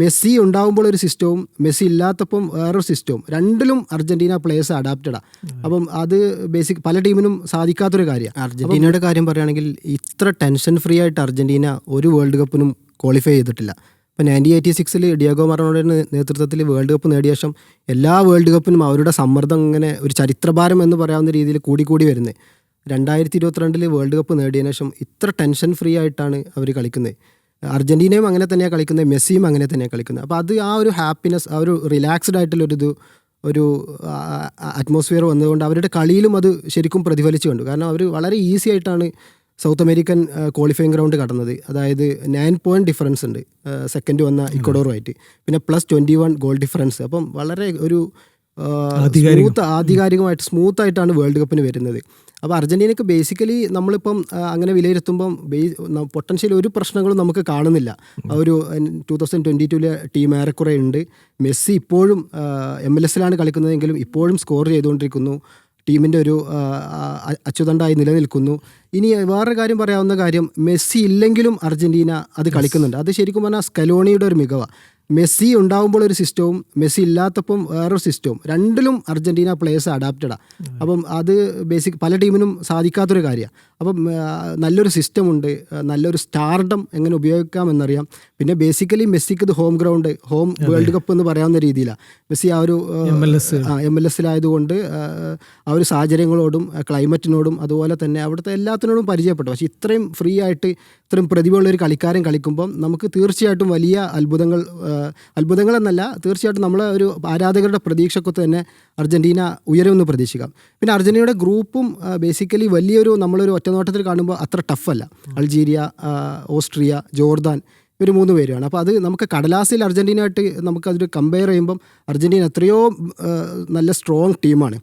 Messi ഉണ്ടാകുമ്പോൾ ഒരു സിസ്റ്റവും മെസ്സി ഇല്ലാത്തപ്പം വേറൊരു സിസ്റ്റവും രണ്ടിലും അർജന്റീന പ്ലേയേഴ്സ് അഡാപ്റ്റഡാണ്. അപ്പം അത് ബേസിക് പല ടീമിനും സാധിക്കാത്തൊരു കാര്യമാണ്. അർജന്റീനയുടെ കാര്യം പറയുകയാണെങ്കിൽ ഇത്ര ടെൻഷൻ ഫ്രീ ആയിട്ട് അർജന്റീന ഒരു വേൾഡ് കപ്പിനും ക്വാളിഫൈ ചെയ്തിട്ടില്ല. ഇപ്പോൾ 1986 ഡിയാഗോ മറഡോണയുടെ നേതൃത്വത്തിൽ വേൾഡ് കപ്പ് നേടിയ ശേഷം എല്ലാ വേൾഡ് കപ്പിനും അവരുടെ സമ്മർദ്ദം ഇങ്ങനെ ഒരു ചരിത്രഭാരം എന്ന് പറയാവുന്ന രീതിയിൽ കൂടി വരുന്നത്. 2022 വേൾഡ് കപ്പ് നേടിയതിനു ശേഷം ഇത്ര ടെൻഷൻ ഫ്രീ ആയിട്ടാണ് അവർ കളിക്കുന്നത്. അർജന്റീനയും അങ്ങനെ തന്നെയാണ് കളിക്കുന്നത്, മെസ്സിയും അങ്ങനെ തന്നെയാണ് കളിക്കുന്നത്. അപ്പോൾ അത് ആ ഒരു ഹാപ്പിനെസ്, ആ ഒരു റിലാക്സ്ഡ് ഒരു അറ്റ്മോസ്ഫിയർ വന്നതുകൊണ്ട് അവരുടെ കളിയിലും അത് ശരിക്കും പ്രതിഫലിച്ചു കണ്ടു. കാരണം അവർ വളരെ ഈസി ആയിട്ടാണ് സൗത്ത് അമേരിക്കൻ ക്വാളിഫയിങ് ഗ്രൗണ്ട് കടന്നത്. അതായത് 9 പോയിന്റ് ഡിഫറൻസ് ഉണ്ട് സെക്കൻഡ് വന്ന ഇക്വഡോറുമായിട്ട്, പിന്നെ +21 ഗോൾ ഡിഫറൻസ്. അപ്പം വളരെ ഒരു ആധികാരികമായിട്ട് സ്മൂത്തായിട്ടാണ് വേൾഡ് കപ്പിന് വരുന്നത്. അപ്പോൾ അർജന്റീനയ്ക്ക് ബേസിക്കലി നമ്മളിപ്പം അങ്ങനെ വിലയിരുത്തുമ്പം പൊട്ടൻഷ്യൽ ഒരു പ്രശ്നങ്ങളും നമുക്ക് കാണുന്നില്ല. ഒരു 2022 ടീം ഏറെക്കുറെ ഉണ്ട്. മെസ്സി ഇപ്പോഴും MLS കളിക്കുന്നതെങ്കിലും ഇപ്പോഴും സ്കോർ ചെയ്തുകൊണ്ടിരിക്കുന്നു. ടീമിൻ്റെ ഒരു അച്ചുതണ്ടായി നിലനിൽക്കുന്നു. ഇനി വേറൊരു കാര്യം പറയാവുന്ന കാര്യം, മെസ്സി ഇല്ലെങ്കിലും അർജന്റീന അത് കളിക്കുന്നുണ്ട്. അത് ശരിക്കും പറഞ്ഞാൽ സ്കലോണിയുടെ ഒരു മികവാണ്. മെസ്സി ഉണ്ടാകുമ്പോൾ ഒരു സിസ്റ്റവും മെസ്സി ഇല്ലാത്തപ്പം വേറൊരു സിസ്റ്റവും രണ്ടിലും അർജന്റീന പ്ലേയേഴ്സ് അഡാപ്റ്റഡാണ്. അപ്പം അത് ബേസിക് പല ടീമിനും സാധിക്കാത്തൊരു കാര്യമാണ്. അപ്പം നല്ലൊരു സിസ്റ്റമുണ്ട്, നല്ലൊരു സ്റ്റാർഡം എങ്ങനെ ഉപയോഗിക്കാമെന്നറിയാം. പിന്നെ ബേസിക്കലി മെസ്സിക്ക് ഇത് home ground, home world cup എന്ന് പറയാവുന്ന രീതിയിലാണ്. മെസ്സി ആ ഒരു MLS ആ ഒരു സാഹചര്യങ്ങളോടും ക്ലൈമറ്റിനോടും അതുപോലെ തന്നെ അവിടുത്തെ എല്ലാത്തിനോടും പരിചയപ്പെട്ടു. പക്ഷേ ഇത്രയും ഫ്രീ ആയിട്ട് ഇത്രയും പ്രതിഭയുള്ളൊരു കളിക്കാരൻ കളിക്കുമ്പം നമുക്ക് തീർച്ചയായിട്ടും വലിയ അത്ഭുതങ്ങളെന്നല്ല, തീർച്ചയായിട്ടും നമ്മളെ ഒരു ആരാധകരുടെ പ്രതീക്ഷക്കൊത്ത് തന്നെ അർജന്റീന ഉയരുമെന്ന് പ്രതീക്ഷിക്കാം. പിന്നെ അർജന്റീനയുടെ ഗ്രൂപ്പും ബേസിക്കലി വലിയൊരു നമ്മളൊരു ഒറ്റനോട്ടത്തിൽ കാണുമ്പോൾ അത്ര ടഫല്ല. അൾജീരിയ, ഓസ്ട്രിയ, ജോർദാൻ, ഇവർ 3 പേരുമാണ്. അപ്പോൾ അത് നമുക്ക് കടലാസിൽ അർജന്റീനയായിട്ട് നമുക്കതൊരു കമ്പയർ ചെയ്യുമ്പം അർജന്റീന എത്രയോ നല്ല സ്ട്രോങ് ടീമാണ്.